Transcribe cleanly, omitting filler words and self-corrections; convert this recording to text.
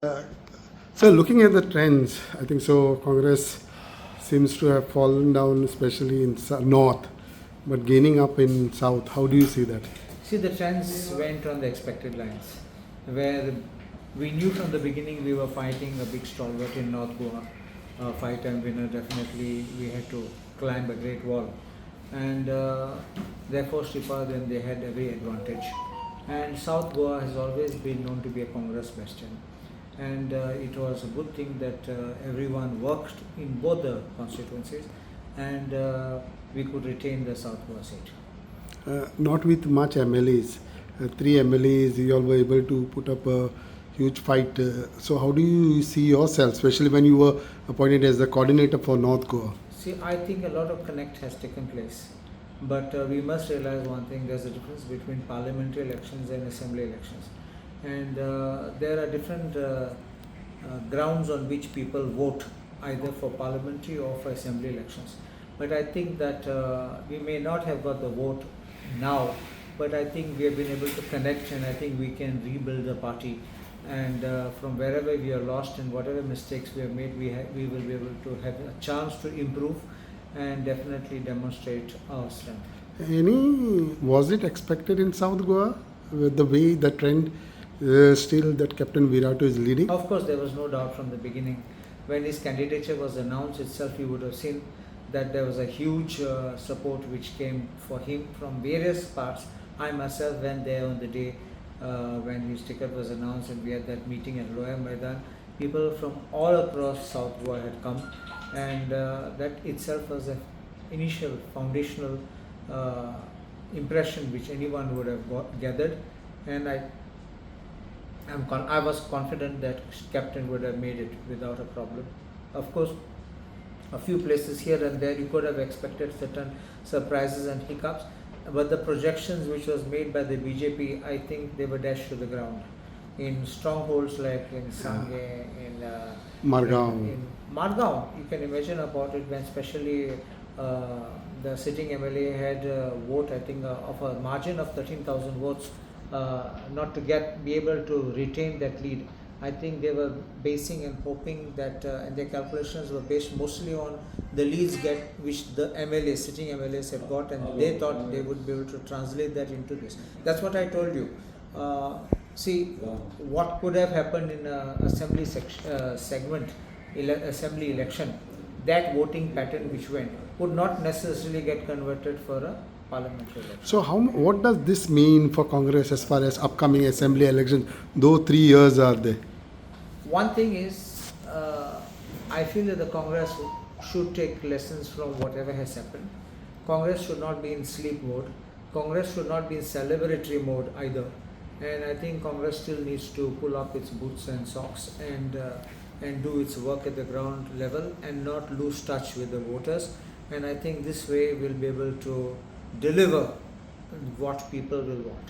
Uh, so looking at the trends, I think so Congress seems to have fallen down, especially in north, but gaining up in south. How do you see that? See, the trends went on the expected lines, where we knew from the beginning we were fighting a big stalwart in North Goa, a five-time winner. Definitely, we had to climb a great wall, and therefore, Shripa, then they had every advantage. And South Goa has always been known to be a Congress bastion, and it was a good thing that everyone worked in both the constituencies, and we could retain the South Goa seat. Not with much MLAs. Three MLAs, you all were able to put up a huge fight. So how do you see yourself, especially when you were appointed as the coordinator for North Goa? See, I think a lot of connect has taken place, but we must realize one thing: there's a difference between parliamentary elections and assembly elections, and there are different grounds on which people vote, either for parliamentary or for assembly elections. But I think that we may not have got the vote now, but I think we have been able to connect, and I think we can rebuild the party. And from wherever we are lost and whatever mistakes we have made, we will be able to have a chance to improve and definitely demonstrate our strength. Was it expected in South Goa with the way the trend still that Captain Virato is leading? Of course, there was no doubt from the beginning. When his candidature was announced itself, you would have seen that there was a huge support which came for him from various parts. I myself went there on the day when his ticket was announced, and we had that meeting at Loya Maidan. People from all across South Goa had come, and that itself was an initial foundational impression which anyone would have gathered, and I was confident that Captain would have made it without a problem. Of course, a few places here and there you could have expected certain surprises and hiccups, but the projections which was made by the BJP, I think they were dashed to the ground. In strongholds like in Sangay, in Margaon. in Margaon, you can imagine about it when especially the sitting MLA had a vote, I think, of a margin of 13,000 votes, not to be able to retain that lead. I think they were basing and hoping that, and their calculations were based mostly on the leads which the MLA, sitting MLAs had got, and they thought they would be able to translate that into this. That's what I told you. See, what could have happened in assembly segment, assembly election, that voting pattern which went would not necessarily get converted for a parliamentary election. So what does this mean for Congress as far as upcoming assembly elections, though 3 years are there? One thing is, I feel that the Congress should take lessons from whatever has happened. Congress should not be in sleep mode. Congress should not be in celebratory mode either. And I think Congress still needs to pull up its boots and socks and do its work at the ground level and not lose touch with the voters. And I think this way we'll be able to deliver what people will want.